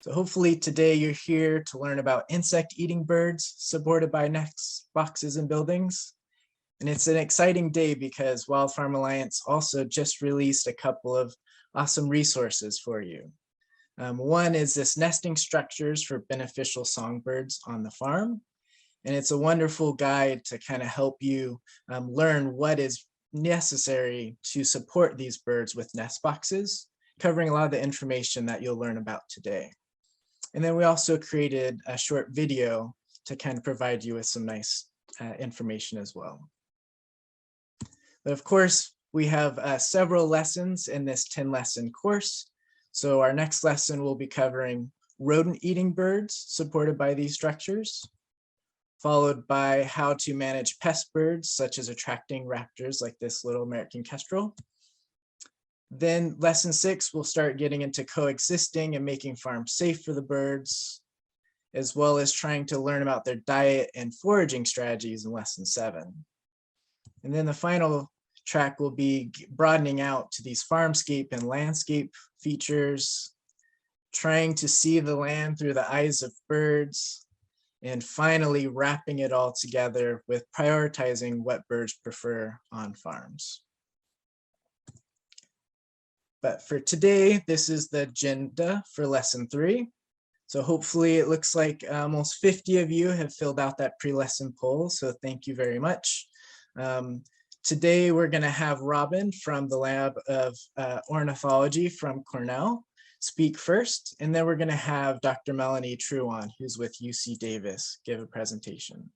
So hopefully today you're here to learn about insect-eating birds supported by Nestboxes and buildings. And it's an exciting day because Wild Farm Alliance also just released a couple of awesome resources for you. One is this nesting structures for beneficial songbirds on the farm. And it's a wonderful guide to kind of help you learn what is necessary to support these birds with nest boxes, covering a lot of the information that you'll learn about today. And then we also created a short video to kind of provide you with some nice information as well. But of course, we have several lessons in this 10-lesson course. So our next lesson will be covering rodent-eating birds supported by these structures, followed by how to manage pest birds, such as attracting raptors like this little American kestrel. Then lesson 6, we'll start getting into coexisting and making farms safe for the birds, as well as trying to learn about their diet and foraging strategies in lesson 7. And then the final track will be broadening out to these farmscape and landscape features, trying to see the land through the eyes of birds, and finally wrapping it all together with prioritizing what birds prefer on farms. But for today, this is the agenda for lesson 3. So hopefully it looks like almost 50 of you have filled out that pre-lesson poll. So thank you very much. Today, we're going to have Robyn from the Lab of Ornithology from Cornell speak first. And then we're going to have Dr. Melanie Truan, who's with UC Davis, give a presentation.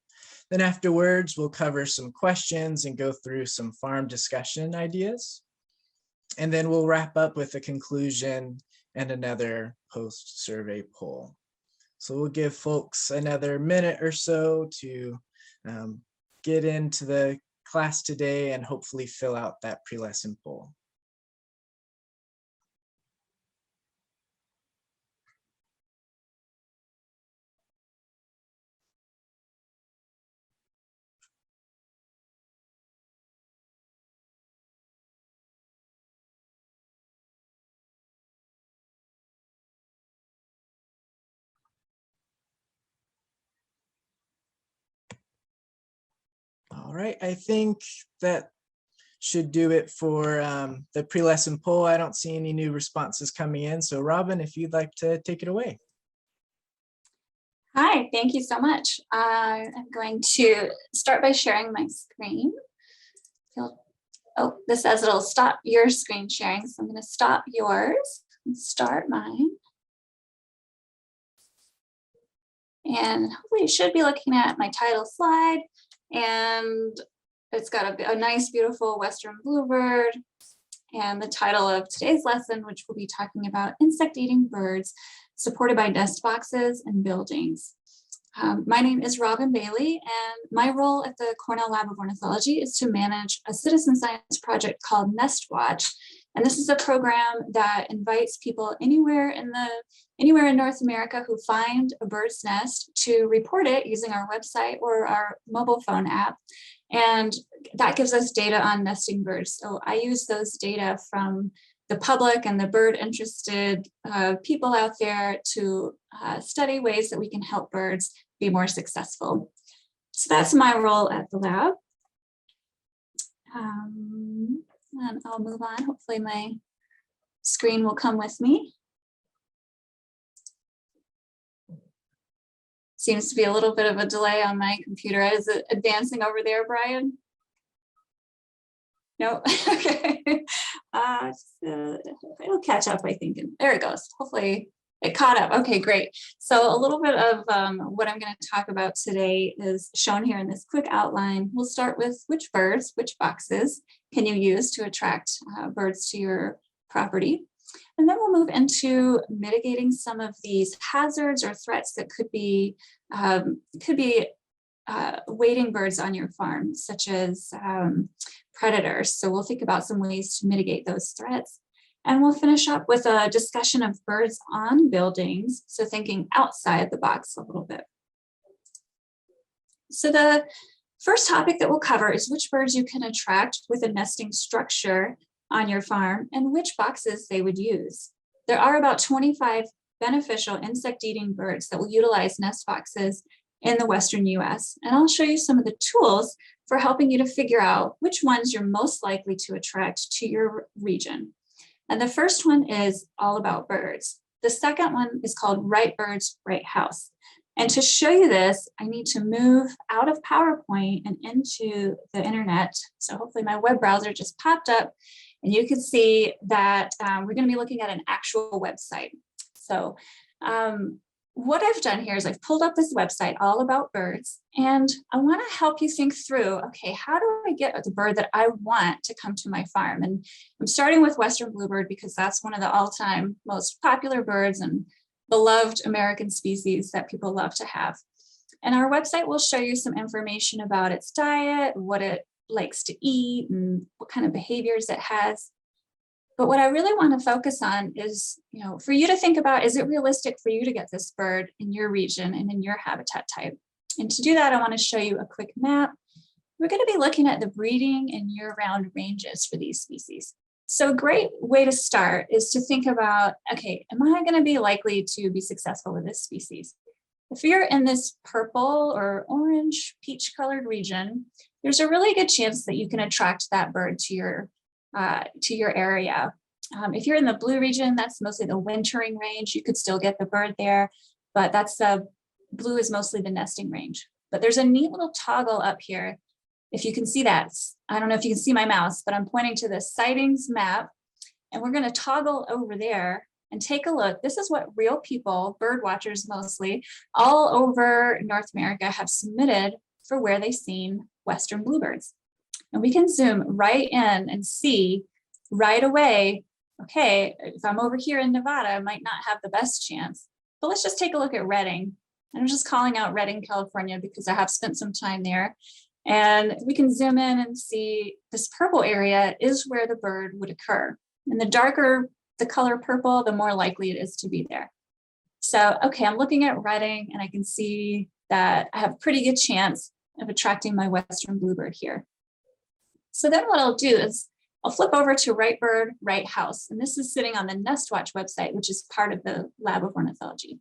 Then afterwards, we'll cover some questions and go through some farm discussion ideas. And then we'll wrap up with a conclusion and another post-survey poll. So we'll give folks another minute or so to get into the class today and hopefully fill out that pre-lesson poll. All right, I think that should do it for the pre-lesson poll. I don't see any new responses coming in. So Robyn, if you'd like to take it away. Hi, thank you so much. I'm going to start by sharing my screen. Oh, this says it'll stop your screen sharing. So I'm going to stop yours and start mine. And hopefully you should be looking at my title slide. And it's got a nice, beautiful Western bluebird. And the title of today's lesson, which we'll be talking about insect-eating birds supported by nest boxes and buildings. My name is Robyn Bailey, and my role at the Cornell Lab of Ornithology is to manage a citizen science project called NestWatch. And this is a program that invites people anywhere in North America who find a bird's nest to report it using our website or our mobile phone app. And that gives us data on nesting birds. So I use those data from the public and the bird interested people out there to study ways that we can help birds be more successful. So that's my role at the lab. And I'll move on. Hopefully my screen will come with me. Seems to be a little bit of a delay on my computer. Is it advancing over there, Brian? No, okay. It'll catch up, I think. And there it goes. Hopefully it caught up. Okay, great. So a little bit of what I'm going to talk about today is shown here in this quick outline. We'll start with which birds, which boxes can you use to attract birds to your property. And then we'll move into mitigating some of these hazards or threats that could be wading birds on your farm, such as predators. So we'll think about some ways to mitigate those threats. And we'll finish up with a discussion of birds on buildings, so thinking outside the box a little bit. So the first topic that we'll cover is which birds you can attract with a nesting structure on your farm and which boxes they would use. There are about 25 beneficial insect-eating birds that will utilize nest boxes in the Western US. And I'll show you some of the tools for helping you to figure out which ones you're most likely to attract to your region. And the first one is all about birds. The second one is called Right Birds, Right House. And to show you this, I need to move out of PowerPoint and into the internet. So hopefully my web browser just popped up and you can see that we're going to be looking at an actual website. So what I've done here is I've pulled up this website all about birds, and I want to help you think through, okay, how do I get the bird that I want to come to my farm? And I'm starting with Western bluebird because that's one of the all-time most popular birds and beloved American species that people love to have. And our website will show you some information about its diet, what it likes to eat, and what kind of behaviors it has. But what I really want to focus on is, for you to think about, is it realistic for you to get this bird in your region and in your habitat type? And to do that, I want to show you a quick map. We're going to be looking at the breeding and year-round ranges for these species. So a great way to start is to think about, okay, am I going to be likely to be successful with this species? If you're in this purple or orange, peach-colored region, there's a really good chance that you can attract that bird to your area. If you're in the blue region, that's mostly the wintering range. You could still get the bird there, but blue is mostly the nesting range. But there's a neat little toggle up here. If you can see that, I don't know if you can see my mouse, but I'm pointing to the sightings map, and we're going to toggle over there and take a look. This is what real people, bird watchers mostly, all over North America have submitted for where they've seen Western bluebirds. And we can zoom right in and see right away, okay, if I'm over here in Nevada, I might not have the best chance. But let's just take a look at Redding. And I'm just calling out Redding, California, because I have spent some time there. And we can zoom in and see this purple area is where the bird would occur. And the darker the color purple, the more likely it is to be there. So, okay, I'm looking at Redding and I can see that I have a pretty good chance of attracting my Western bluebird here. So then what I'll do is I'll flip over to Right Bird, Right House. And this is sitting on the NestWatch website, which is part of the Lab of Ornithology.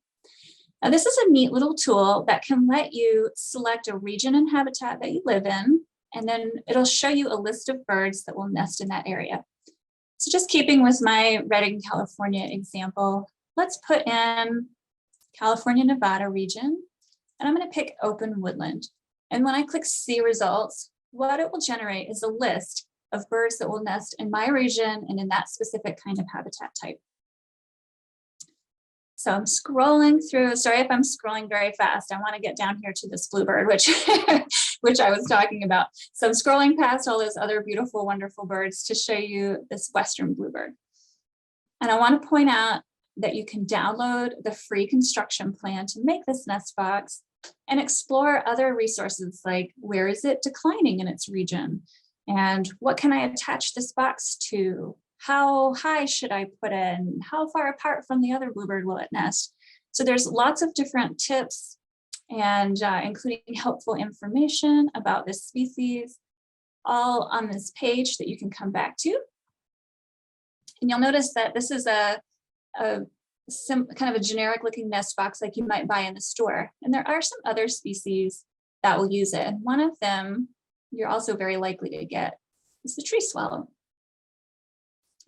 Now, this is a neat little tool that can let you select a region and habitat that you live in, and then it'll show you a list of birds that will nest in that area. So just keeping with my Redding, California example, let's put in California, Nevada region, and I'm going to pick open woodland. And when I click see results, what it will generate is a list of birds that will nest in my region and in that specific kind of habitat type. So I'm scrolling through, sorry if I'm scrolling very fast, I want to get down here to this bluebird, which I was talking about. So I'm scrolling past all those other beautiful, wonderful birds to show you this Western bluebird. And I want to point out that you can download the free construction plan to make this nest box and explore other resources like where is it declining in its region? And what can I attach this box to? How high should I put in? How far apart from the other bluebird will it nest? So there's lots of different tips and including helpful information about this species, all on this page that you can come back to. And you'll notice that this is a kind of a generic looking nest box like you might buy in the store. And there are some other species that will use it. And one of them you're also very likely to get is the tree swallow.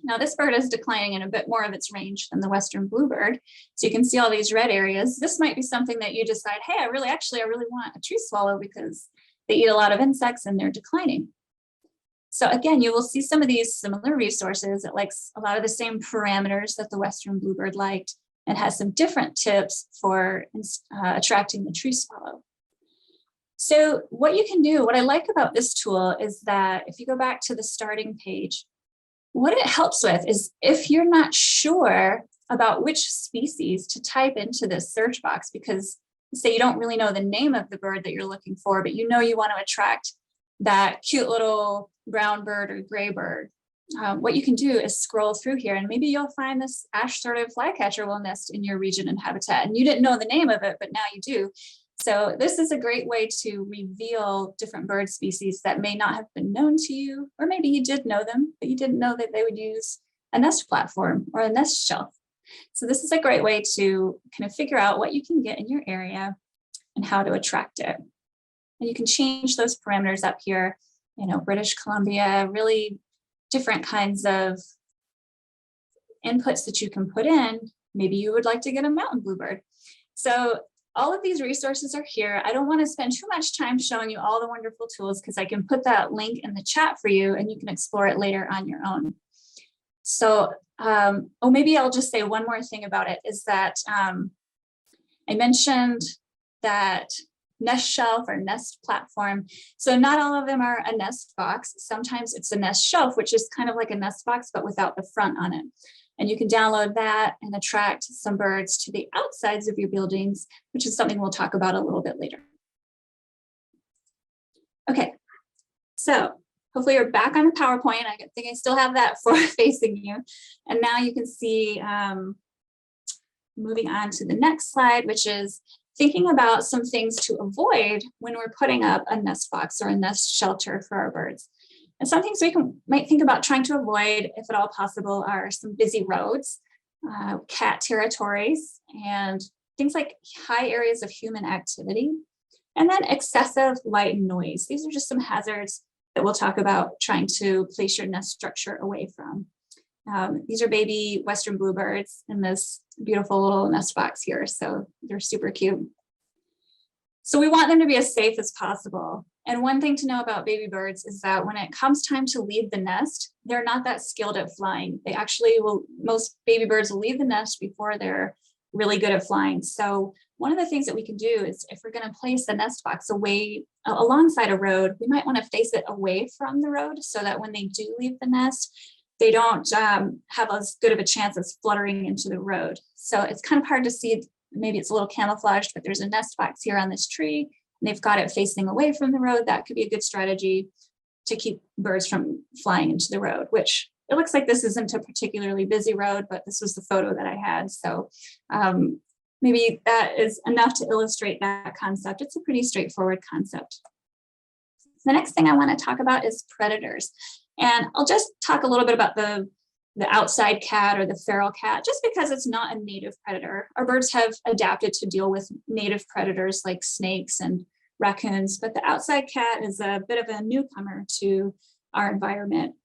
Now this bird is declining in a bit more of its range than the Western bluebird. So you can see all these red areas. This might be something that you decide, hey, I really want a tree swallow because they eat a lot of insects and they're declining. So again, you will see some of these similar resources. It likes a lot of the same parameters that the Western bluebird liked and has some different tips for attracting the tree swallow. So what you can do, what I like about this tool is that if you go back to the starting page, what it helps with is if you're not sure about which species to type into this search box, because say you don't really know the name of the bird that you're looking for, but you know you want to attract that cute little brown bird or gray bird, what you can do is scroll through here and maybe you'll find this ash-throated flycatcher will nest in your region and habitat. And you didn't know the name of it, but now you do. So this is a great way to reveal different bird species that may not have been known to you, or maybe you did know them, but you didn't know that they would use a nest platform or a nest shelf. So this is a great way to kind of figure out what you can get in your area and how to attract it. And you can change those parameters up here, you know, British Columbia, really different kinds of inputs that you can put in. Maybe you would like to get a mountain bluebird. So all of these resources are here. I don't want to spend too much time showing you all the wonderful tools because I can put that link in the chat for you and you can explore it later on your own. So, maybe I'll just say one more thing about it is that I mentioned that Nest Shelf or Nest Platform. So not all of them are a Nest box. Sometimes it's a Nest Shelf, which is kind of like a Nest box, but without the front on it. And you can download that and attract some birds to the outsides of your buildings, which is something we'll talk about a little bit later. Okay, so hopefully you're back on the PowerPoint. I think I still have that forward facing you. And now you can see, moving on to the next slide, which is thinking about some things to avoid when we're putting up a nest box or a nest shelter for our birds. And some things we might think about trying to avoid, if at all possible, are some busy roads, cat territories, and things like high areas of human activity, and then excessive light and noise. These are just some hazards that we'll talk about trying to place your nest structure away from. These are baby Western bluebirds in this beautiful little nest box here. So they're super cute. So we want them to be as safe as possible. And one thing to know about baby birds is that when it comes time to leave the nest, they're not that skilled at flying. They actually will, most baby birds will leave the nest before they're really good at flying. So one of the things that we can do is if we're going to place the nest box away alongside a road, we might want to face it away from the road so that when they do leave the nest, they don't have as good of a chance as fluttering into the road. So it's kind of hard to see. Maybe it's a little camouflaged, but there's a nest box here on this tree and they've got it facing away from the road. That could be a good strategy to keep birds from flying into the road, which it looks like this isn't a particularly busy road, but this was the photo that I had. So maybe that is enough to illustrate that concept. It's a pretty straightforward concept. The next thing I want to talk about is predators. And I'll just talk a little bit about the outside cat or the feral cat, just because it's not a native predator. Our birds have adapted to deal with native predators like snakes and raccoons, but the outside cat is a bit of a newcomer to our environment.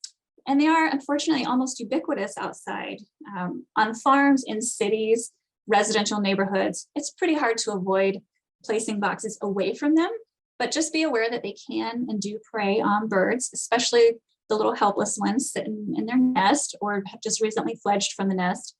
And they are unfortunately almost ubiquitous outside. On farms, in cities, residential neighborhoods, it's pretty hard to avoid placing boxes away from them, but just be aware that they can and do prey on birds, especially the little helpless ones sitting in their nest or have just recently fledged from the nest.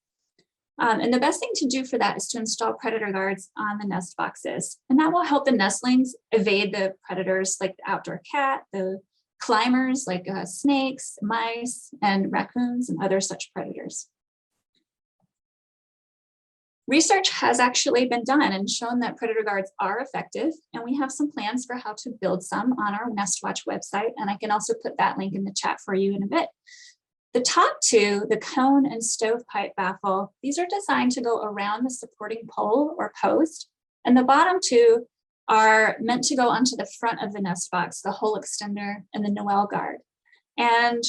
And the best thing to do for that is to install predator guards on the nest boxes. And that will help the nestlings evade the predators like the outdoor cat, the climbers like snakes, mice, and raccoons and other such predators. Research has actually been done and shown that predator guards are effective, and we have some plans for how to build some on our NestWatch website, and I can also put that link in the chat for you in a bit. The top two, the cone and stovepipe baffle, these are designed to go around the supporting pole or post, and the bottom two are meant to go onto the front of the nest box, the hole extender and the Noel guard. And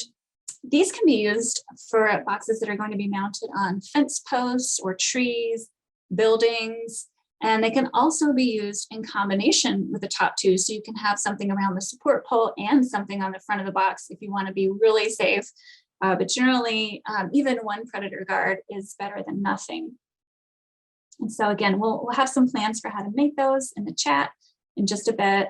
these can be used for boxes that are going to be mounted on fence posts or trees, buildings, and they can also be used in combination with the top two. So you can have something around the support pole and something on the front of the box if you want to be really safe. But generally, even one predator guard is better than nothing. And so again, we'll have some plans for how to make those in the chat in just a bit.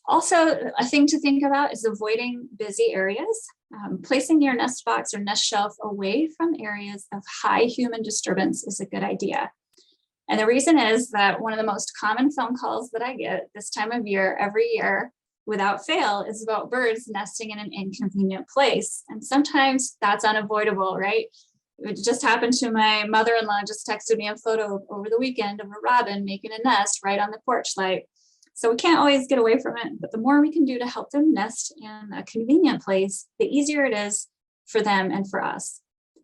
Also, a thing to think about is avoiding busy areas. Placing your nest box or nest shelf away from areas of high human disturbance is a good idea. And the reason is that one of the most common phone calls that I get this time of year, every year, without fail, is about birds nesting in an inconvenient place. And sometimes that's unavoidable, right? It just happened to my mother-in-law, just texted me a photo over the weekend of a robin making a nest right on the porch light. So we can't always get away from it, but the more we can do to help them nest in a convenient place, the easier it is for them and for us.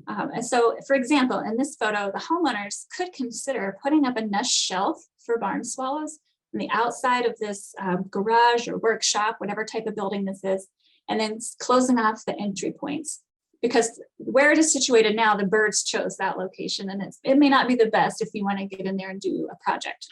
And so, for example, in this photo, the homeowners could consider putting up a nest shelf for barn swallows on the outside of this garage or workshop, whatever type of building this is, and then closing off the entry points. because where it is situated now, the birds chose that location, and it may not be the best if you want to get in there and do a project.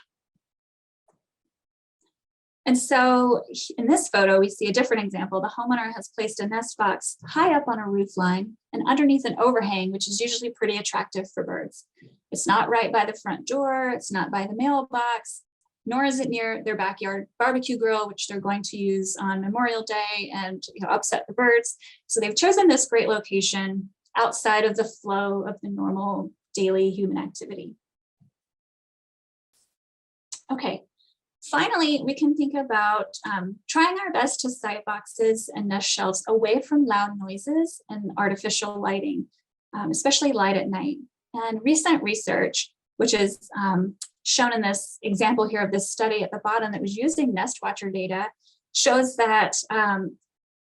And so in this photo, we see a different example. The homeowner has placed a nest box high up on a roof line and underneath an overhang, which is usually pretty attractive for birds. It's not right by the front door, it's not by the mailbox, nor is it near their backyard barbecue grill, which they're going to use on Memorial Day and upset the birds. So they've chosen this great location outside of the flow of the normal daily human activity. Okay. Finally, we can think about trying our best to site boxes and nest shelves away from loud noises and artificial lighting, especially light at night. And recent research, which is shown in this example here of this study at the bottom that was using NestWatcher data, shows that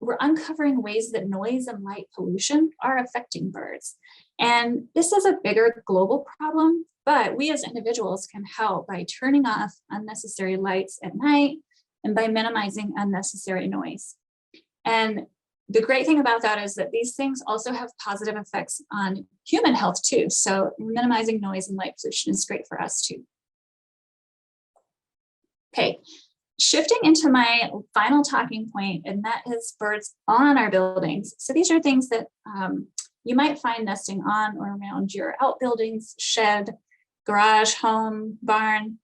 we're uncovering ways that noise and light pollution are affecting birds. And this is a bigger global problem, but we as individuals can help by turning off unnecessary lights at night and by minimizing unnecessary noise. And the great thing about that is that these things also have positive effects on human health too. So minimizing noise and light pollution is great for us too. Okay, shifting into my final talking point, and that is birds on our buildings. So these are things that you might find nesting on or around your outbuildings, shed, garage, home, barn.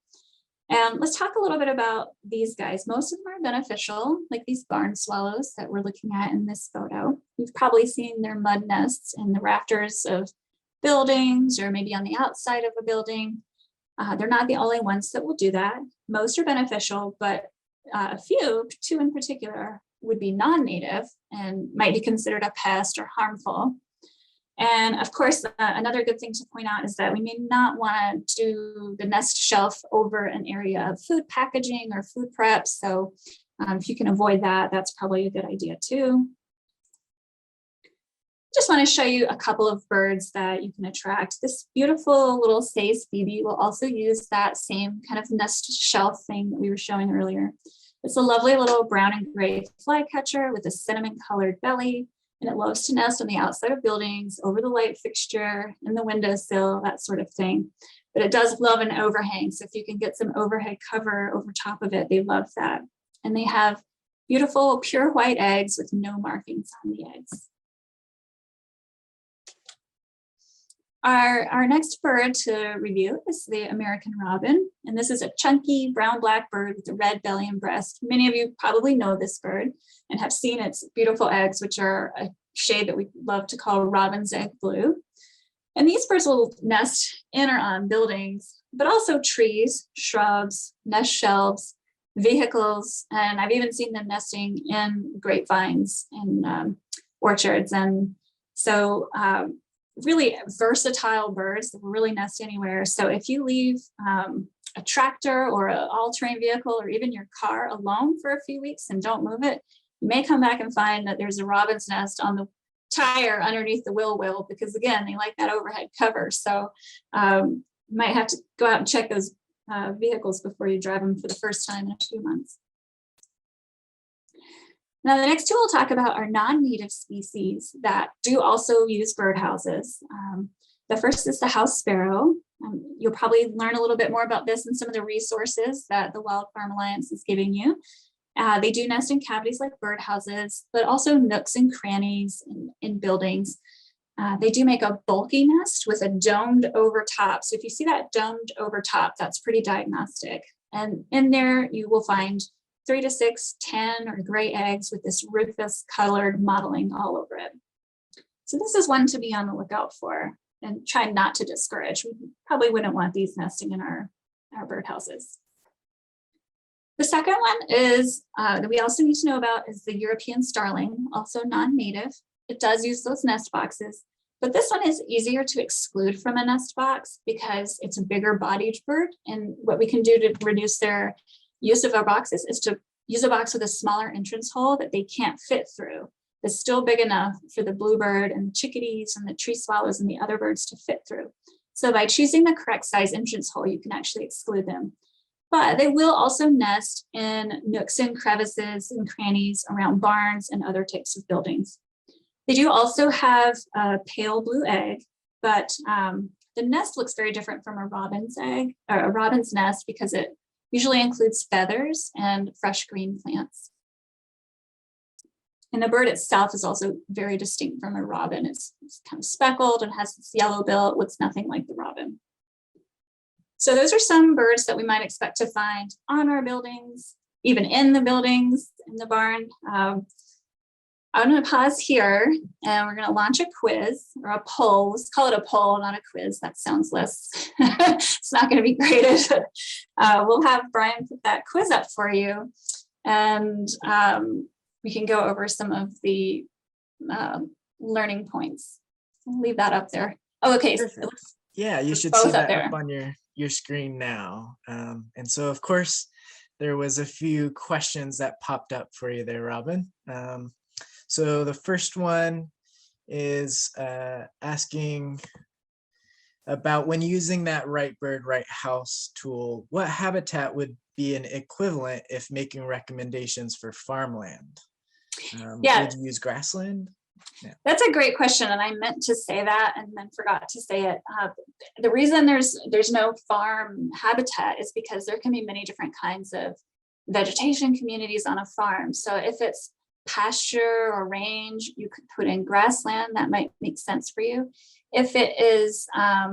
And let's talk a little bit about these guys. Most of them are beneficial, like these barn swallows that we're looking at in this photo. You've probably seen their mud nests in the rafters of buildings or maybe on the outside of a building. They're not the only ones that will do that. Most are beneficial, but a few, two in particular, would be non-native and might be considered a pest or harmful. And of course, another good thing to point out is that we may not want to do the nest shelf over an area of food packaging or food prep. So if you can avoid that, that's probably a good idea too. Just want to show you a couple of birds that you can attract. This beautiful little Say's phoebe will also use that same kind of nest shelf thing that we were showing earlier. It's a lovely little brown and gray flycatcher with a cinnamon colored belly, and it loves to nest on the outside of buildings, over the light fixture, in the windowsill, that sort of thing. But it does love an overhang, so if you can get some overhead cover over top of it, they love that. And they have beautiful pure white eggs with no markings on the eggs. Our next bird to review is the American robin, and this is a chunky brown-black bird with a red belly and breast. Many of you probably know this bird and have seen its beautiful eggs, which are a shade that we love to call robin's egg blue. And these birds will nest in or on buildings, but also trees, shrubs, nest shelves, vehicles, and I've even seen them nesting in grapevines and orchards. And so really versatile birds that will really nest anywhere. So if you leave a tractor or an all-terrain vehicle or even your car alone for a few weeks and don't move it, you may come back and find that there's a robin's nest on the tire underneath the wheel well, because again, they like that overhead cover. So you might have to go out and check those vehicles before you drive them for the first time in a few months. Now, the next two we'll talk about are non-native species that do also use birdhouses. The first is the house sparrow. You'll probably learn a little bit more about this in some of the resources that the Wild Farm Alliance is giving you. They do nest in cavities like birdhouses, but also nooks and crannies in buildings. They do make a bulky nest with a domed over top. So if you see that domed over top, that's pretty diagnostic. And in there, you will find 3 to 6, 10 or gray eggs with this rufous colored mottling all over it. So this is one to be on the lookout for and try not to discourage. We probably wouldn't want these nesting in our birdhouses. The second one is that we also need to know about is the European starling, also non-native. It does use those nest boxes, but this one is easier to exclude from a nest box because it's a bigger bodied bird. And what we can do to reduce their use of our boxes is to use a box with a smaller entrance hole that they can't fit through. That's still big enough for the bluebird and the chickadees and the tree swallows and the other birds to fit through. So by choosing the correct size entrance hole, you can actually exclude them. But they will also nest in nooks and crevices and crannies around barns and other types of buildings. They do also have a pale blue egg, but the nest looks very different from a robin's egg or a robin's nest because it usually includes feathers and fresh green plants. And the bird itself is also very distinct from a robin. It's kind of speckled and has this yellow bill. It looks nothing like the robin. So those are some birds that we might expect to find on our buildings, even in the buildings, in the barn. I'm going to pause here and we're going to launch a quiz or a poll. Let's call it a poll, not a quiz. That sounds less, it's not going to be graded. We'll have Brian put that quiz up for you. And we can go over some of the learning points. I'll leave that up there. Oh, okay. So yeah, you should see that up on your screen now. And so, of course, there was a few questions that popped up for you there, Robyn. So the first one is asking about when using that right bird, right house tool, what habitat would be an equivalent if making recommendations for farmland? Would you use grassland? Yeah. That's a great question, and I meant to say that and then forgot to say it. The reason there's no farm habitat is because there can be many different kinds of vegetation communities on a farm. So if it's pasture or range, you could put in grassland. That might make sense for you. If it is a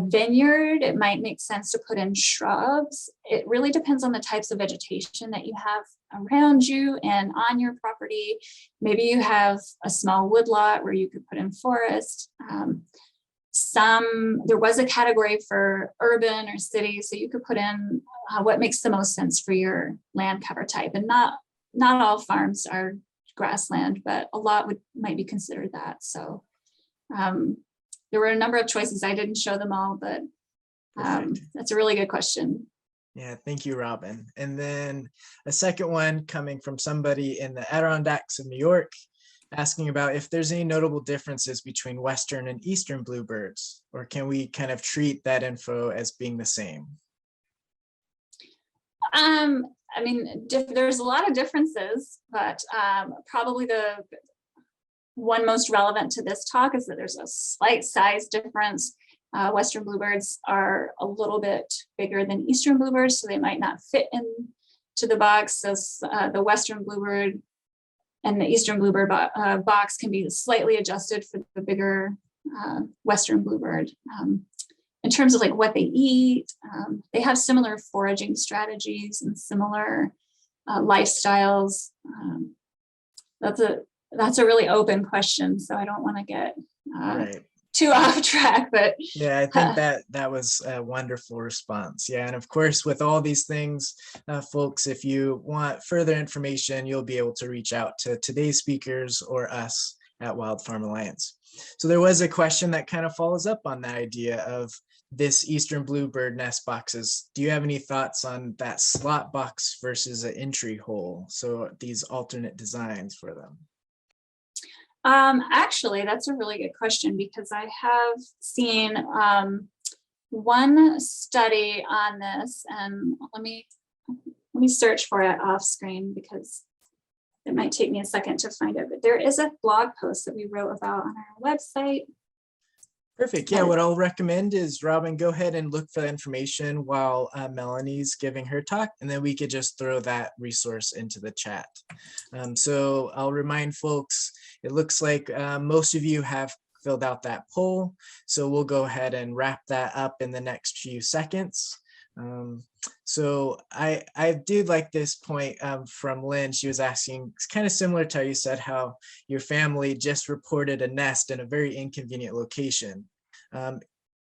vineyard, it might make sense to put in shrubs. It really depends on the types of vegetation that you have around you and on your property. Maybe you have a small woodlot where you could put in forest. There was a category for urban or city, so you could put in what makes the most sense for your land cover type. And not all farms are grassland, but a lot might be considered that. So there were a number of choices. I didn't show them all, but that's a really good question. Yeah, thank you, Robyn. And then a second one coming from somebody in the Adirondacks of New York, asking about if there's any notable differences between Western and Eastern bluebirds, or can we kind of treat that info as being the same? I mean, there's a lot of differences, but probably the one most relevant to this talk is that there's a slight size difference. Western bluebirds are a little bit bigger than Eastern bluebirds, so they might not fit into the box. So the Western bluebird and the Eastern bluebird box can be slightly adjusted for the bigger Western bluebird. In terms of like what they eat, they have similar foraging strategies and similar lifestyles. That's a really open question, so I don't want to get too off track. But yeah, I think that was a wonderful response. Yeah, and of course, with all these things, folks, if you want further information, you'll be able to reach out to today's speakers or us at Wild Farm Alliance. So there was a question that kind of follows up on that idea of this Eastern bluebird nest boxes. Do you have any thoughts on that slot box versus an entry hole? So these alternate designs for them. Actually, that's a really good question, because I have seen one study on this, and let me search for it off screen because it might take me a second to find it, but there is a blog post that we wrote about on our website. Perfect. Yeah, what I'll recommend is, Robyn, go ahead and look for the information while Melanie's giving her talk, and then we could just throw that resource into the chat. So I'll remind folks, it looks like most of you have filled out that poll, so we'll go ahead and wrap that up in the next few seconds. So I do like this point from Lynn. She was asking, it's kind of similar to how you said how your family just reported a nest in a very inconvenient location.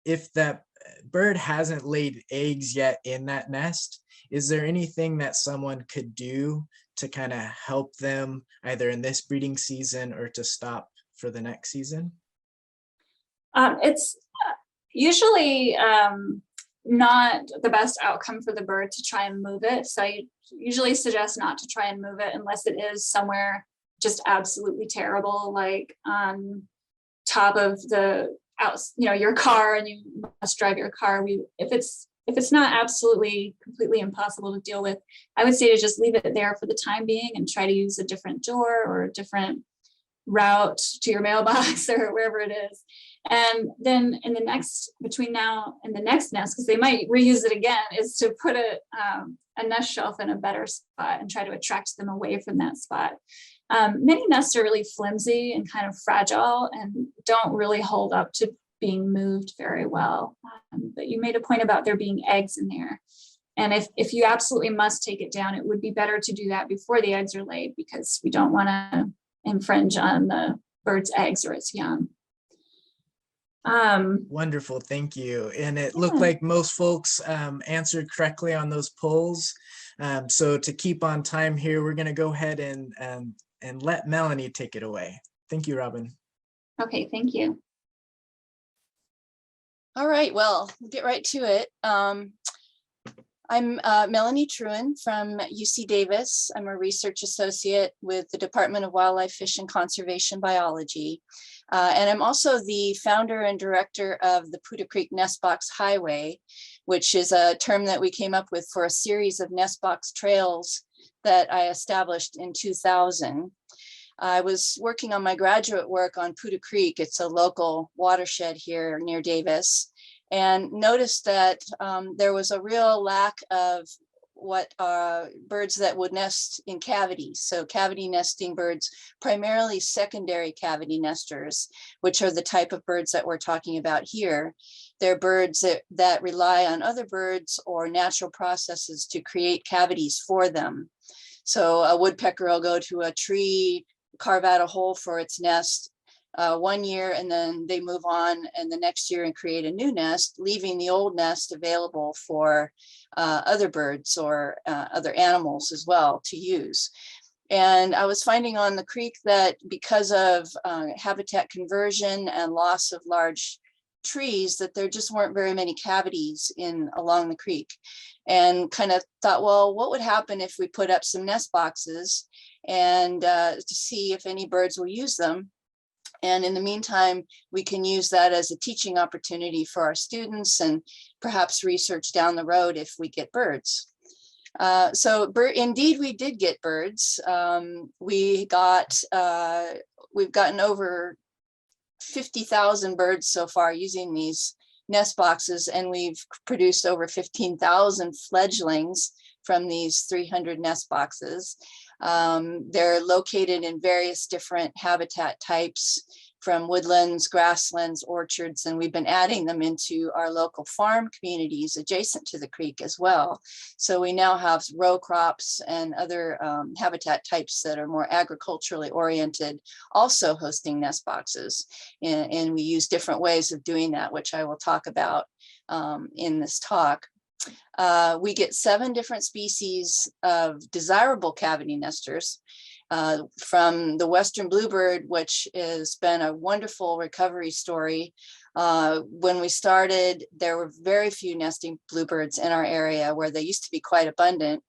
If that bird hasn't laid eggs yet in that nest, is there anything that someone could do to kind of help them either in this breeding season or to stop for the next season? It's usually not the best outcome for the bird to try and move it. So I usually suggest not to try and move it unless it is somewhere just absolutely terrible, like on top of the house, your car, and you must drive your car. If it's not absolutely completely impossible to deal with, I would say to just leave it there for the time being and try to use a different door or a different route to your mailbox or wherever it is. And then in the next, between now and the next nest, because they might reuse it again, is to put a nest shelf in a better spot and try to attract them away from that spot. Many nests are really flimsy and kind of fragile and don't really hold up to being moved very well. But you made a point about there being eggs in there. And if you absolutely must take it down, it would be better to do that before the eggs are laid, because we don't want to infringe on the bird's eggs or its young. Wonderful, thank you. And it looked like most folks answered correctly on those polls. So to keep on time here, we're going to go ahead and let Melanie take it away. Thank you, Robyn. Okay, thank you. All right, well, we'll get right to it. I'm Melanie Truan from UC Davis. I'm a research associate with the Department of Wildlife, Fish and Conservation Biology. And I'm also the founder and director of the Poudre Creek Nestbox Highway, which is a term that we came up with for a series of nestbox trails that I established in 2000. I was working on my graduate work on Poudre Creek. It's a local watershed here near Davis, and noticed that there was a real lack of what birds that would nest in cavities. So cavity nesting birds, primarily secondary cavity nesters, which are the type of birds that we're talking about here. They're birds that rely on other birds or natural processes to create cavities for them. So a woodpecker will go to a tree, carve out a hole for its nest 1 year, and then they move on and the next year and create a new nest, leaving the old nest available for other birds or other animals as well to use. And I was finding on the creek that because of habitat conversion and loss of large trees, that there just weren't very many cavities along the creek. And kind of thought, well, what would happen if we put up some nest boxes and to see if any birds will use them. And in the meantime, we can use that as a teaching opportunity for our students and perhaps research down the road if we get birds. Indeed, we did get birds. We've gotten over 50,000 birds so far using these nest boxes, and we've produced over 15,000 fledglings from these 300 nest boxes. They're located in various different habitat types, from woodlands, grasslands, orchards, and we've been adding them into our local farm communities adjacent to the creek as well. So we now have row crops and other habitat types that are more agriculturally oriented, also hosting nest boxes. And we use different ways of doing that, which I will talk about in this talk. We get 7 different species of desirable cavity nesters, from the western bluebird, which has been a wonderful recovery story. When we started, there were very few nesting bluebirds in our area where they used to be quite abundant.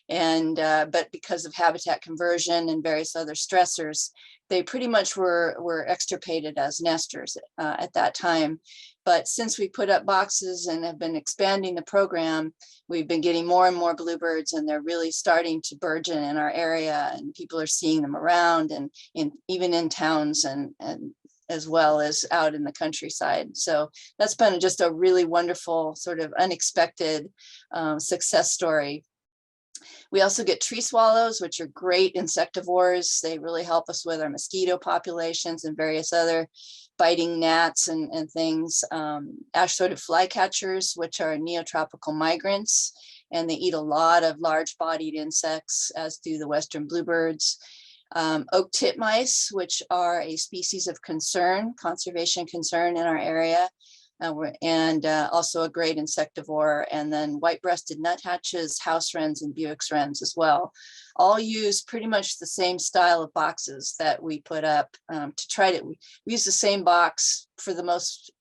And but because of habitat conversion and various other stressors, they pretty much were extirpated as nesters at that time. But since we put up boxes and have been expanding the program, we've been getting more and more bluebirds, and they're really starting to burgeon in our area, and people are seeing them around and even in towns and as well as out in the countryside. So that's been just a really wonderful sort of unexpected success story. We also get tree swallows, which are great insectivores. They really help us with our mosquito populations and various other biting gnats and things. Ash-throated flycatchers, which are neotropical migrants, and they eat a lot of large-bodied insects, as do the western bluebirds. Oak titmice, which are a species of concern, conservation concern in our area. And also a great insectivore, and then white-breasted nuthatches, house wrens, and Buick's wrens as well. All use pretty much the same style of boxes that we put up to try to, we use the same box for the most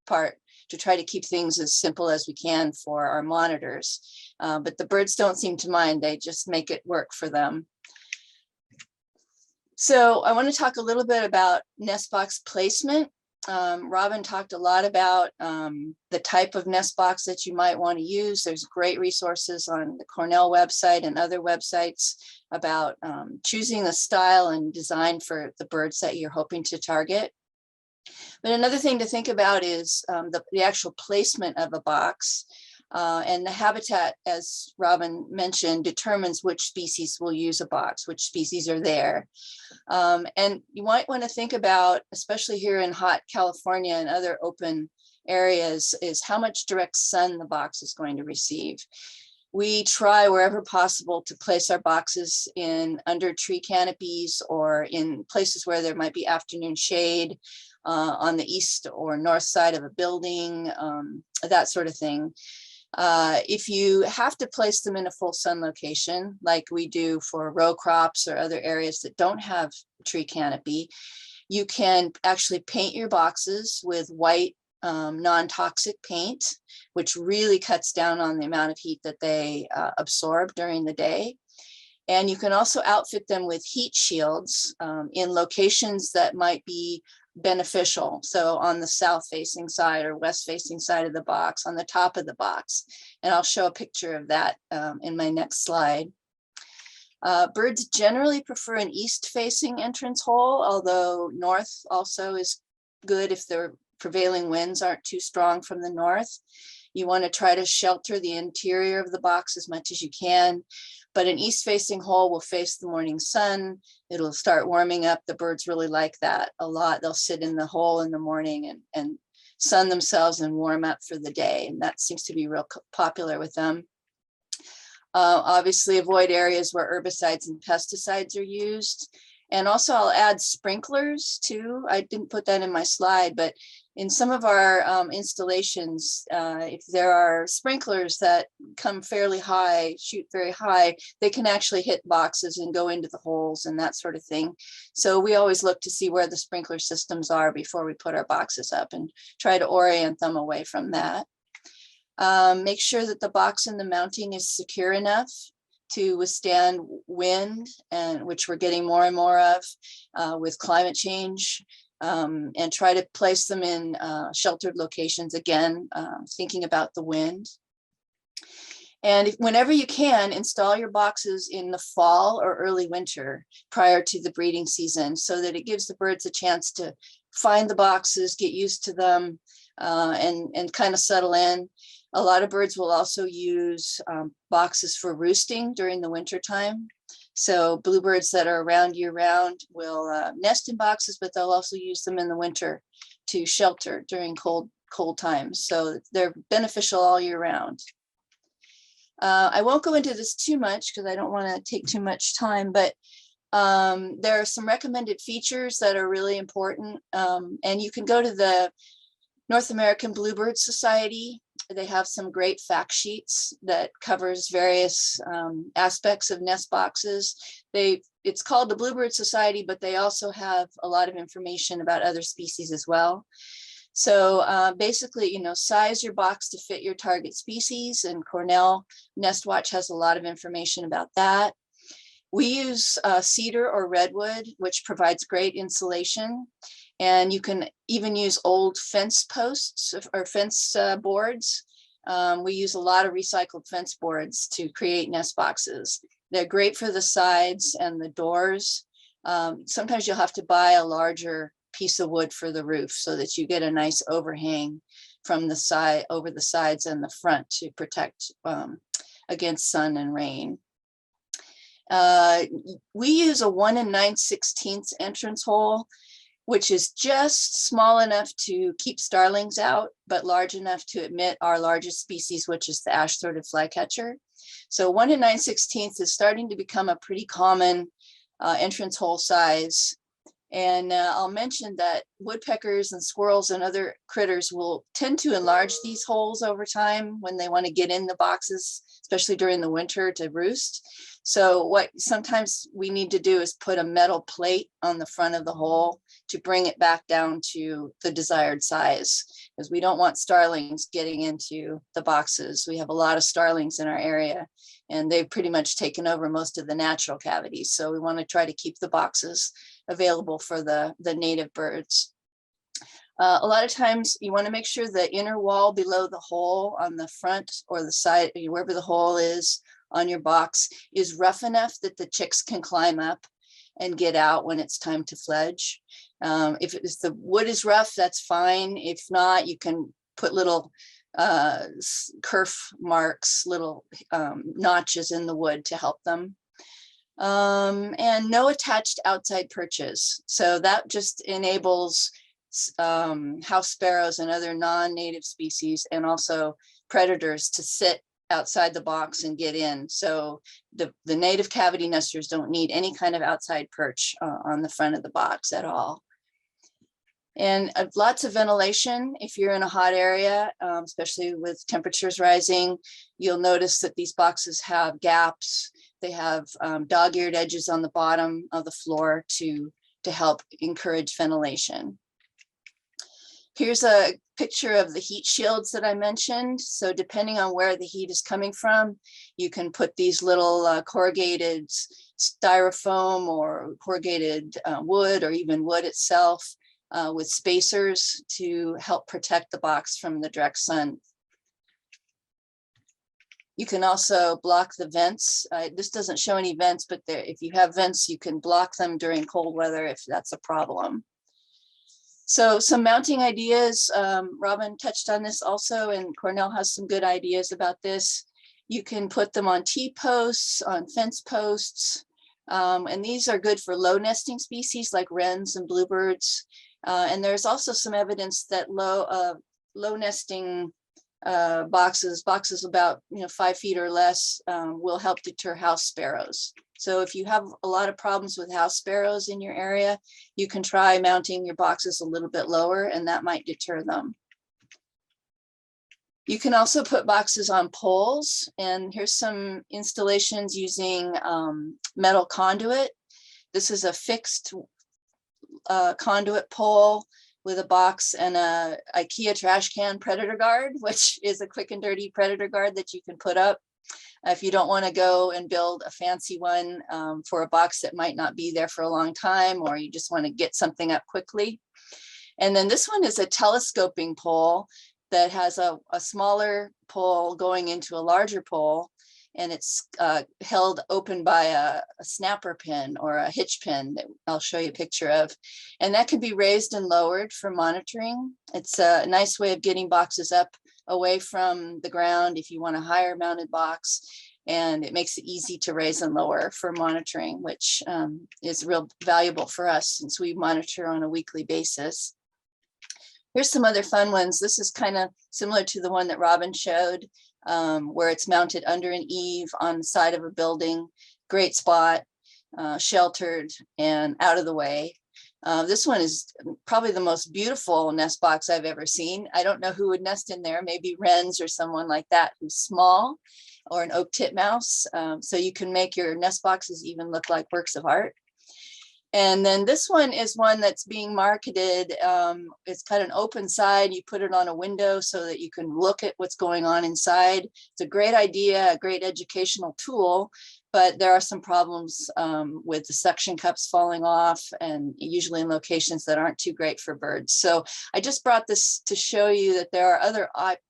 part to try to keep things as simple as we can for our monitors. But the birds don't seem to mind, they just make it work for them. So I want to talk a little bit about nest box placement. Robyn talked a lot about the type of nest box that you might want to use. There's great resources on the Cornell website and other websites about choosing the style and design for the birds that you're hoping to target. But another thing to think about is the actual placement of a box. And the habitat, as Robyn mentioned, determines which species will use a box, which species are there. And you might want to think about, especially here in hot California and other open areas, is how much direct sun the box is going to receive. We try wherever possible to place our boxes in under tree canopies or in places where there might be afternoon shade, on the east or north side of a building, that sort of thing. If you have to place them in a full sun location, like we do for row crops or other areas that don't have tree canopy, you can actually paint your boxes with white non-toxic paint, which really cuts down on the amount of heat that they absorb during the day. And you can also outfit them with heat shields in locations that might be beneficial. So on the south facing side or west facing side of the box, on the top of the box. And I'll show a picture of that in my next slide. Birds generally prefer an east facing entrance hole, although north also is good if the prevailing winds aren't too strong from the north. You want to try to shelter the interior of the box as much as you can, but an east facing hole will face the morning sun. It'll start warming up. The birds really like that a lot. They'll sit in the hole in the morning and sun themselves and warm up for the day. And that seems to be real popular with them. Obviously avoid areas where herbicides and pesticides are used. And also I'll add sprinklers too. I didn't put that in my slide, but in some of our installations, if there are sprinklers that come fairly high, shoot very high, they can actually hit boxes and go into the holes and that sort of thing. So we always look to see where the sprinkler systems are before we put our boxes up and try to orient them away from that. Make sure that the box and the mounting is secure enough to withstand wind, and which we're getting more and more of with climate change. And try to place them in sheltered locations, again, thinking about the wind. And whenever you can, install your boxes in the fall or early winter prior to the breeding season, so that it gives the birds a chance to find the boxes, get used to them, and kind of settle in. A lot of birds will also use boxes for roosting during the winter time. So bluebirds that are around year round will nest in boxes, but they'll also use them in the winter to shelter during cold times. So they're beneficial all year round. I won't go into this too much because I don't want to take too much time, but there are some recommended features that are really important. And you can go to the North American Bluebird Society. They have some great fact sheets that covers various aspects of nest boxes. It's called the Bluebird Society, but they also have a lot of information about other species as well. So basically, size your box to fit your target species, and Cornell NestWatch has a lot of information about that. We use cedar or redwood, which provides great insulation. And you can even use old fence posts or fence boards. We use a lot of recycled fence boards to create nest boxes. They're great for the sides and the doors. Sometimes you'll have to buy a larger piece of wood for the roof so that you get a nice overhang from the side, over the sides and the front to protect against sun and rain. We use a 1 9/16 entrance hole, which is just small enough to keep starlings out, but large enough to admit our largest species, which is the ash-throated flycatcher. So 1 9/16 is starting to become a pretty common entrance hole size. And I'll mention that woodpeckers and squirrels and other critters will tend to enlarge these holes over time when they want to get in the boxes, especially during the winter to roost. So what sometimes we need to do is put a metal plate on the front of the hole to bring it back down to the desired size, because we don't want starlings getting into the boxes. We have a lot of starlings in our area, and they've pretty much taken over most of the natural cavities. So we want to try to keep the boxes available for the native birds. A lot of times you want to make sure the inner wall below the hole on the front or the side, wherever the hole is on your box, is rough enough that the chicks can climb up and get out when it's time to fledge. If the wood is rough, that's fine. If not, you can put little kerf marks, little notches in the wood to help them. And no attached outside perches. So that just enables house sparrows and other non-native species and also predators to sit outside the box and get in. So the native cavity nesters don't need any kind of outside perch on the front of the box at all. And lots of ventilation. If you're in a hot area, especially with temperatures rising, you'll notice that these boxes have gaps. They have dog-eared edges on the bottom of the floor to help encourage ventilation. Here's a picture of the heat shields that I mentioned. So depending on where the heat is coming from, you can put these little corrugated styrofoam or corrugated wood or even wood itself with spacers to help protect the box from the direct sun. You can also block the vents. This doesn't show any vents, but if you have vents, you can block them during cold weather if that's a problem. So some mounting ideas, Robyn touched on this also, and Cornell has some good ideas about this. You can put them on T-posts, on fence posts, and these are good for low nesting species like wrens and bluebirds. And there's also some evidence that low nesting boxes about 5 feet or less will help deter house sparrows. So if you have a lot of problems with house sparrows in your area, you can try mounting your boxes a little bit lower and that might deter them. You can also put boxes on poles, and here's some installations using metal conduit. This is a fixed conduit pole with a box and a IKEA trash can predator guard, which is a quick and dirty predator guard that you can put up if you don't want to go and build a fancy one for a box that might not be there for a long time, or you just want to get something up quickly. And then this one is a telescoping pole that has a smaller pole going into a larger pole, and it's held open by a snapper pin or a hitch pin that I'll show you a picture of. And that can be raised and lowered for monitoring. It's a nice way of getting boxes up away from the ground if you want a higher mounted box. And it makes it easy to raise and lower for monitoring, which is real valuable for us since we monitor on a weekly basis. Here's some other fun ones. This is kind of similar to the one that Robyn showed, where it's mounted under an eave on the side of a building. Great spot, sheltered and out of the way. This one is probably the most beautiful nest box I've ever seen. I don't know who would nest in there, maybe wrens or someone like that who's small, or an oak titmouse. So you can make your nest boxes even look like works of art. And then this one is one that's being marketed. It's got an open side. You put it on a window so that you can look at what's going on inside. It's a great idea, a great educational tool, but there are some problems with the suction cups falling off, and usually in locations that aren't too great for birds. So I just brought this to show you that there are other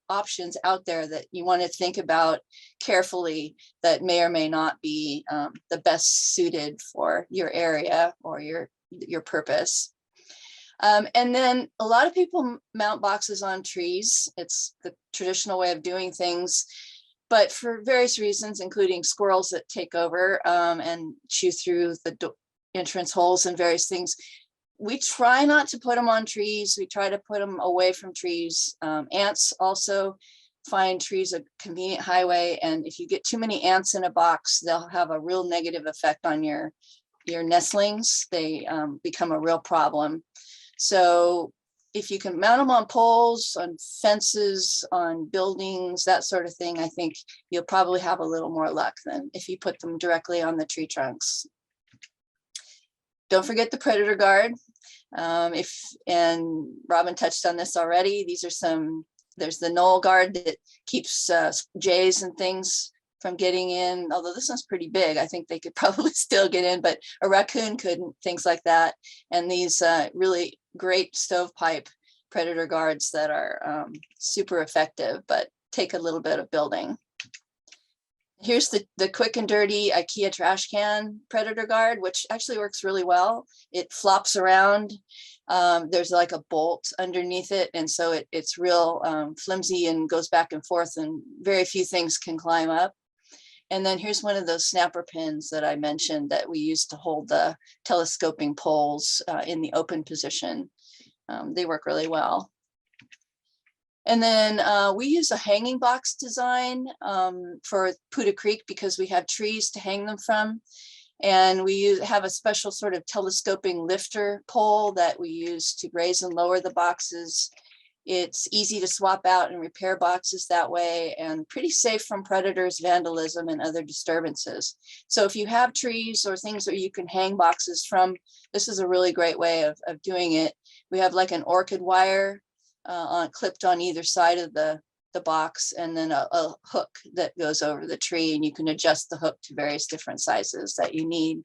options out there that you want to think about carefully that may or may not be the best suited for your area or your purpose. And then a lot of people mount boxes on trees. It's the traditional way of doing things, but for various reasons, including squirrels that take over and chew through the entrance holes and various things, we try not to put them on trees. We try to put them away from trees. Ants also find trees a convenient highway. And if you get too many ants in a box, they'll have a real negative effect on your nestlings. They become a real problem. So if you can mount them on poles, on fences, on buildings, that sort of thing, I think you'll probably have a little more luck than if you put them directly on the tree trunks. Don't forget the predator guard. And Robyn touched on this already. These are there's the knoll guard that keeps jays and things from getting in, although this one's pretty big. I think they could probably still get in, but a raccoon couldn't, things like that. And these really great stovepipe predator guards that are super effective, but take a little bit of building. Here's the quick and dirty IKEA trash can predator guard, which actually works really well. It flops around. There's like a bolt underneath it. And so it's real flimsy and goes back and forth, and very few things can climb up. And then here's one of those snapper pins that I mentioned that we use to hold the telescoping poles in the open position. They work really well. And then we use a hanging box design for Puda Creek because we have trees to hang them from. And we have a special sort of telescoping lifter pole that we use to raise and lower the boxes. It's easy to swap out and repair boxes that way, and pretty safe from predators, vandalism, and other disturbances. So if you have trees or things that you can hang boxes from, this is a really great way of doing it. We have like an orchid wire clipped on either side of the box, and then a hook that goes over the tree, and you can adjust the hook to various different sizes that you need.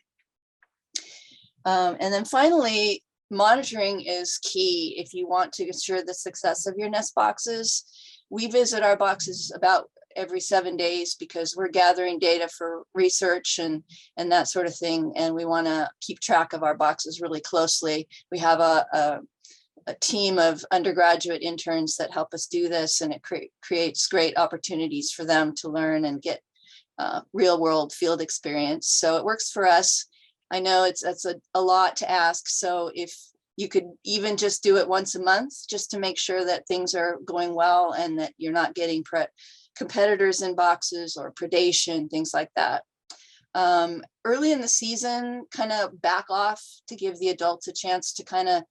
And then finally, monitoring is key if you want to ensure the success of your nest boxes. We visit our boxes about every 7 days because we're gathering data for research and that sort of thing, and we want to keep track of our boxes really closely. We have a team of undergraduate interns that help us do this, and it creates great opportunities for them to learn and get real world field experience. So it works for us. I know it's a lot to ask. So if you could even just do it once a month, just to make sure that things are going well and that you're not getting competitors in boxes or predation, things like that. Early in the season, kind of back off to give the adults a chance to kind of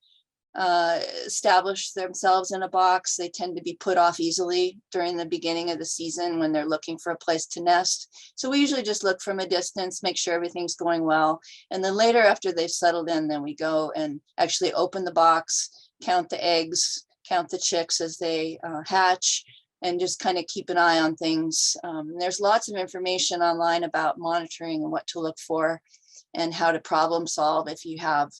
establish themselves in a box. They tend to be put off easily during the beginning of the season when they're looking for a place to nest. So we usually just look from a distance, make sure everything's going well. And then later, after they've settled in, then we go and actually open the box, count the eggs, count the chicks as they hatch, and just kind of keep an eye on things. There's lots of information online about monitoring and what to look for and how to problem solve if you have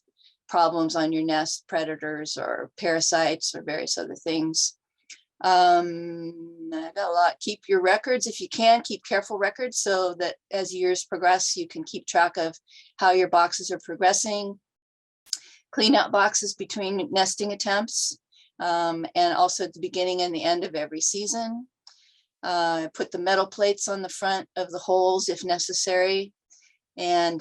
problems on your nest, predators or parasites or various other things. I got a lot. Keep your records if you can. Keep careful records so that as years progress, you can keep track of how your boxes are progressing. Clean out boxes between nesting attempts, and also at the beginning and the end of every season. Put the metal plates on the front of the holes if necessary. And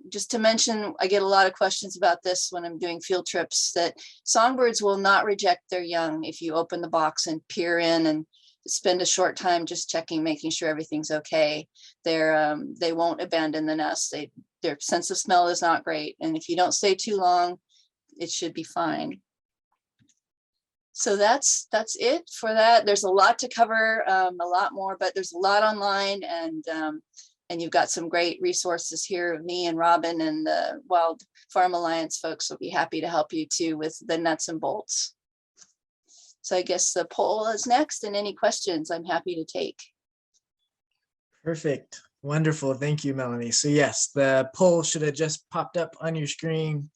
just to mention, I get a lot of questions about this when I'm doing field trips, that songbirds will not reject their young if you open the box and peer in and spend a short time just checking, making sure everything's okay. They won't abandon the nest. Their sense of smell is not great. And if you don't stay too long, it should be fine. So that's it for that. There's a lot to cover, a lot more, but there's a lot online, and you've got some great resources here. Me and Robyn and the Wild Farm Alliance folks will be happy to help you too with the nuts and bolts. So I guess the poll is next, and any questions I'm happy to take. Perfect. Wonderful. Thank you, Melanie. So yes, the poll should have just popped up on your screen.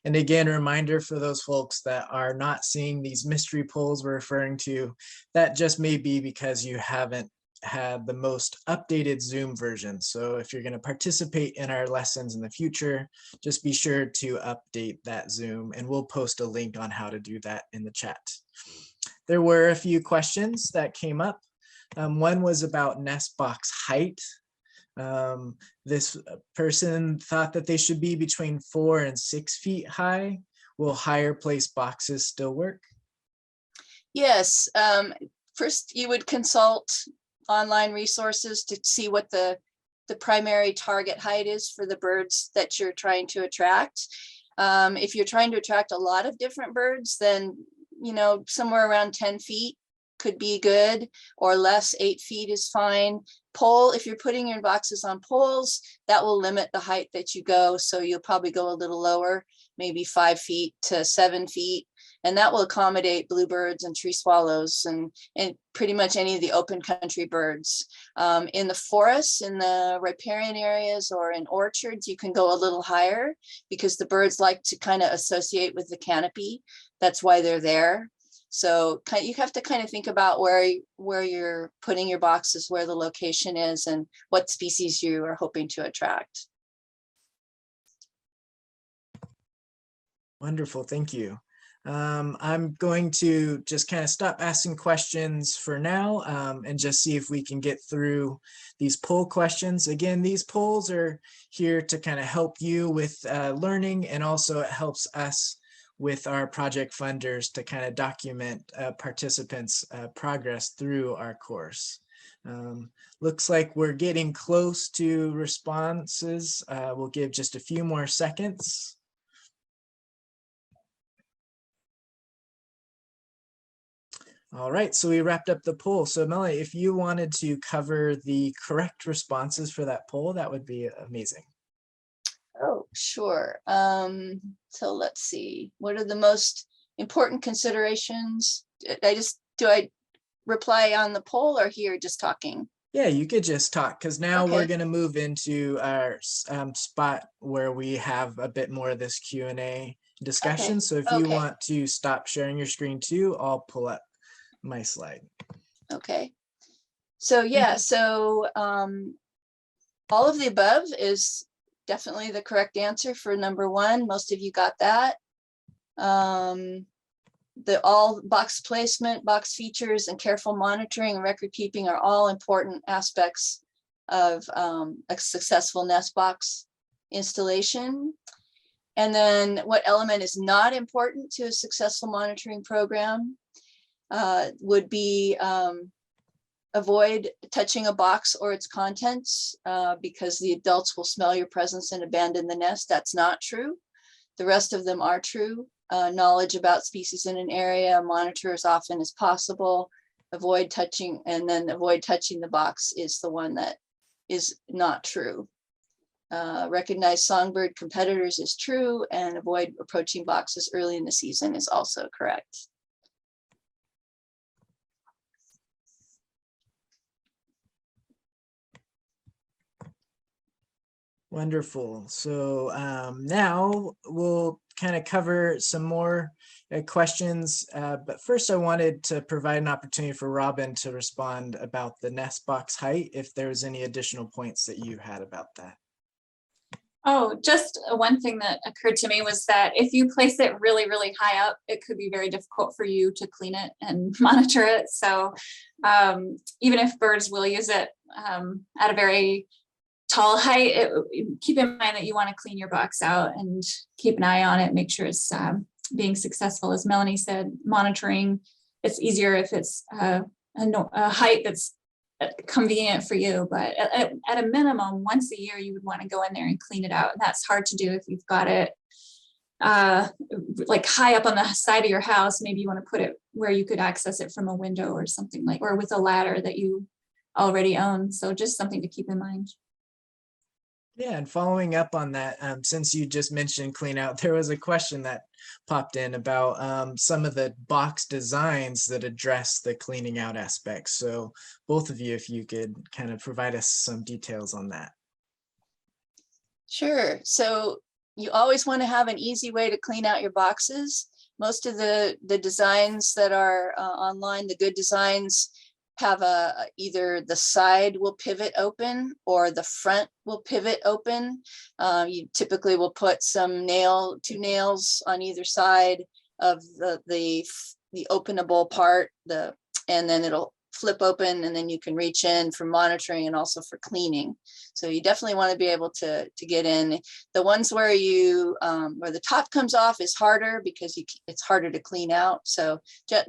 And again, a reminder for those folks that are not seeing these mystery polls we're referring to, that just may be because you haven't had the most updated Zoom version. So if you're going to participate in our lessons in the future, just be sure to update that Zoom, and we'll post a link on how to do that in the chat. There were a few questions that came up. One was about nest box height. This person thought that they should be between 4 and 6 feet high. Will higher place boxes still work? Yes. First, you would consult online resources to see what the primary target height is for the birds that you're trying to attract. If you're trying to attract a lot of different birds, then somewhere around 10 feet could be good, or less, 8 feet is fine. Pole, if you're putting your boxes on poles, that will limit the height that you go. So you'll probably go a little lower, maybe 5 feet to 7 feet. And that will accommodate bluebirds and tree swallows and pretty much any of the open country birds. In the forests, in the riparian areas or in orchards, you can go a little higher because the birds like to kind of associate with the canopy. That's why they're there. So you have to kind of think about where you're putting your boxes, where the location is, and what species you are hoping to attract. Wonderful, thank you. I'm going to just kind of stop asking questions for now and just see if we can get through these poll questions. Again, these polls are here to kind of help you with learning, and also it helps us with our project funders to kind of document participants' progress through our course. Looks like we're getting close to responses. We'll give just a few more seconds. All right, so we wrapped up the poll. So Melanie, if you wanted to cover the correct responses for that poll, that would be amazing. Oh, sure. So let's see. What are the most important considerations? Do I reply on the poll or here just talking? Yeah, you could just talk, because now we're Okay. going to move into our spot where we have a bit more of this Q&A discussion. Okay. So if you Okay. want to stop sharing your screen too, I'll pull up my slide. Okay. So yeah, so all of the above is definitely the correct answer for number one. Most of you got that. All box placement, box features, and careful monitoring and record keeping are all important aspects of a successful nest box installation. And then what element is not important to a successful monitoring program would be avoid touching a box or its contents because the adults will smell your presence and abandon the nest. That's not true. The rest of them are true. Knowledge about species in an area, monitor as often as possible, avoid touching, and then avoid touching the box is the one that is not true. Recognize songbird competitors is true, and avoid approaching boxes early in the season is also correct. Wonderful. So now we'll kind of cover some more questions, but first I wanted to provide an opportunity for Robyn to respond about the nest box height, if there was any additional points that you had about that. Oh, just one thing that occurred to me was that if you place it really, really high up, it could be very difficult for you to clean it and monitor it. So even if birds will use it at a very tall height, keep in mind that you want to clean your box out and keep an eye on it, make sure it's being successful. As Melanie said, monitoring, it's easier if it's a height that's convenient for you, but at a minimum, once a year, you would want to go in there and clean it out. And that's hard to do if you've got it like high up on the side of your house. Maybe you want to put it where you could access it from a window or something, like, or with a ladder that you already own. So just something to keep in mind. Yeah, and following up on that, since you just mentioned clean out, there was a question that popped in about some of the box designs that address the cleaning out aspects. So both of you, if you could kind of provide us some details on that. Sure. So you always want to have an easy way to clean out your boxes. Most of the designs that are online, the good designs, have either the side will pivot open or the front will pivot open. You typically will put some two nails on either side of the openable part, and then it'll flip open, and then you can reach in for monitoring and also for cleaning. So you definitely want to be able to get in. The ones where where the top comes off is harder because it's harder to clean out. So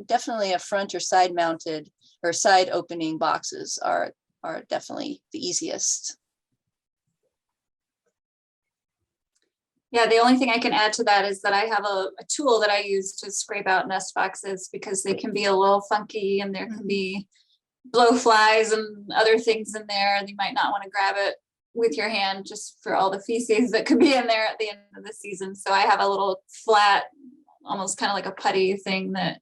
definitely a front or side mounted or side opening boxes are definitely the easiest. Yeah, the only thing I can add to that is that I have a tool that I use to scrape out nest boxes because they can be a little funky and there can be blowflies and other things in there. And you might not want to grab it with your hand just for all the feces that could be in there at the end of the season. So I have a little flat, almost kind of like a putty thing that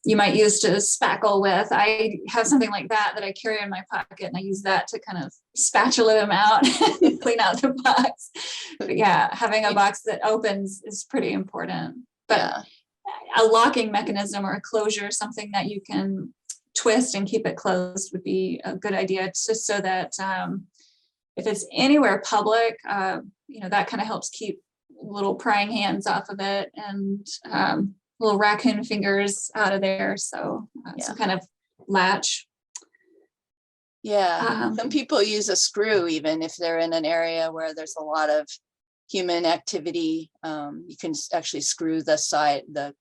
you might use to spackle with. I have something like that I carry in my pocket, and I use that to kind of spatula them out and clean out the box. But yeah, having a box that opens is pretty important. But yeah. a locking mechanism or a closure, something that you can twist and keep it closed would be a good idea, just so that if it's anywhere public, that kind of helps keep little prying hands off of it and little raccoon fingers out of there. So some kind of latch. Yeah, some people use a screw even if they're in an area where there's a lot of human activity. You can actually screw the side, the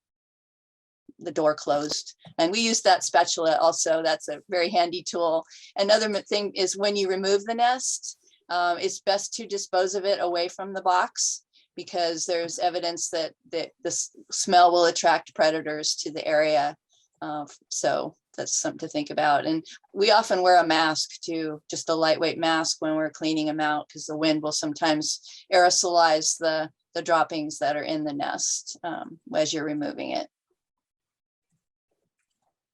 door closed. And we use that spatula also. That's a very handy tool. Another thing is when you remove the nest, it's best to dispose of it away from the box, because there's evidence that the smell will attract predators to the area. So that's something to think about. And we often wear a mask too, just a lightweight mask when we're cleaning them out, because the wind will sometimes aerosolize the droppings that are in the nest as you're removing it.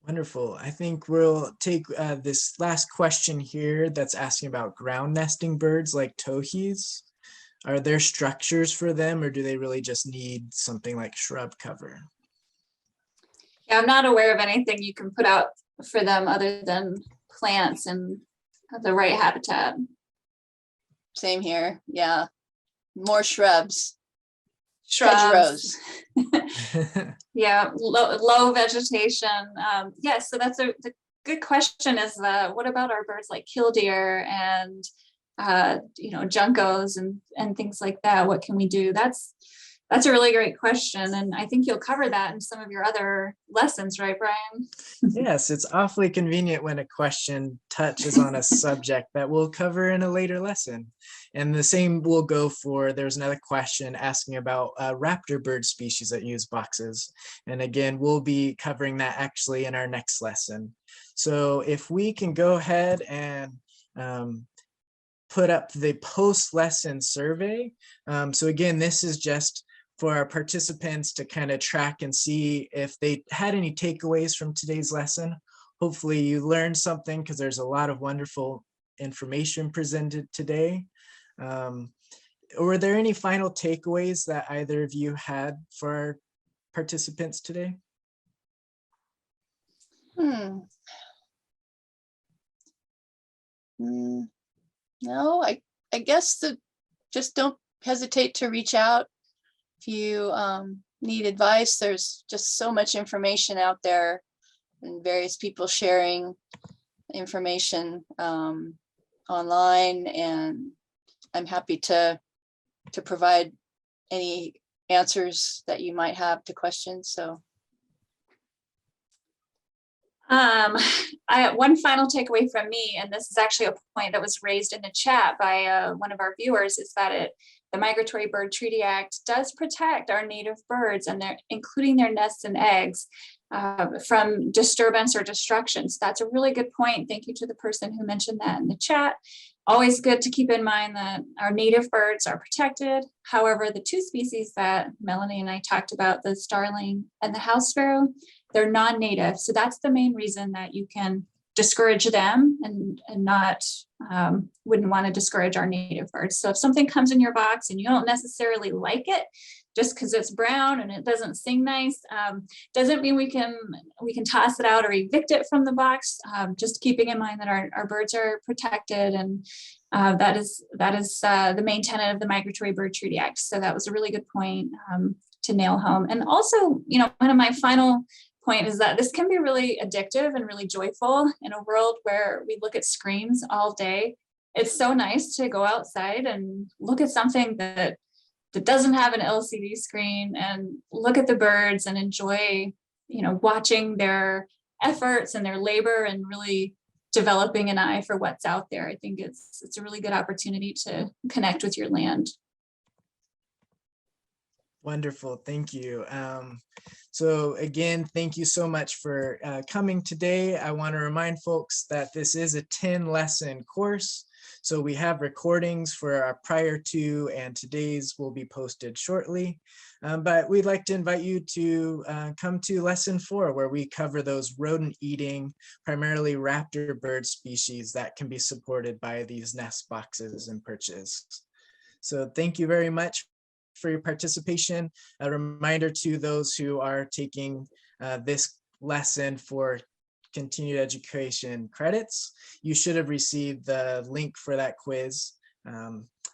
Wonderful. I think we'll take this last question here that's asking about ground nesting birds like towhees. Are there structures for them, or do they really just need something like shrub cover? Yeah, I'm not aware of anything you can put out for them other than plants and the right habitat. Same here. Yeah. More shrubs. Shrubs. Hedgerows. Yeah, low vegetation. Yes, so that's the good question is what about our birds like killdeer and juncos and things like that? What can we do? That's a really great question, and I think you'll cover that in some of your other lessons, right, Brian? Yes, it's awfully convenient when a question touches on a subject that we'll cover in a later lesson. And the same will go for, there's another question asking about raptor bird species that use boxes. And again, we'll be covering that actually in our next lesson. So if we can go ahead and put up the post-lesson survey. So again, this is just for our participants to kind of track and see if they had any takeaways from today's lesson. Hopefully you learned something, because there's a lot of wonderful information presented today. Were there any final takeaways that either of you had for our participants today? No, I guess just don't hesitate to reach out. If you need advice, there's just so much information out there and various people sharing information online, and I'm happy to provide any answers that you might have to questions. So one final takeaway from me, and this is actually a point that was raised in the chat by one of our viewers, is that the Migratory Bird Treaty Act does protect our native birds, and including their nests and eggs, from disturbance or destruction. So that's a really good point. Thank you to the person who mentioned that in the chat. Always good to keep in mind that our native birds are protected. However, the two species that Melanie and I talked about, the starling and the house sparrow, they're non-native. So that's the main reason that you can discourage them and not wouldn't want to discourage our native birds. So if something comes in your box and you don't necessarily like it, just because it's brown and it doesn't sing nice, doesn't mean we can toss it out or evict it from the box. Just keeping in mind that our birds are protected, and that is the main tenet of the Migratory Bird Treaty Act. So that was a really good point to nail home. And also, one of my final point is that this can be really addictive and really joyful in a world where we look at screens all day. It's so nice to go outside and look at something that doesn't have an LCD screen and look at the birds and enjoy, watching their efforts and their labor and really developing an eye for what's out there. I think it's a really good opportunity to connect with your land. Wonderful, thank you. So again, thank you so much for coming today. I want to remind folks that this is a 10-lesson course. So we have recordings for our prior to and today's will be posted shortly. But we'd like to invite you to come to lesson 4, where we cover those rodent eating, primarily raptor bird species that can be supported by these nest boxes and perches. So thank you very much for your participation. A reminder to those who are taking this lesson for continued education credits, you should have received the link for that quiz,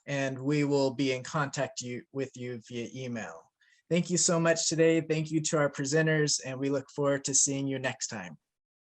and we will be in contact with you via email. Thank you so much today. Thank you to our presenters, and we look forward to seeing you next time.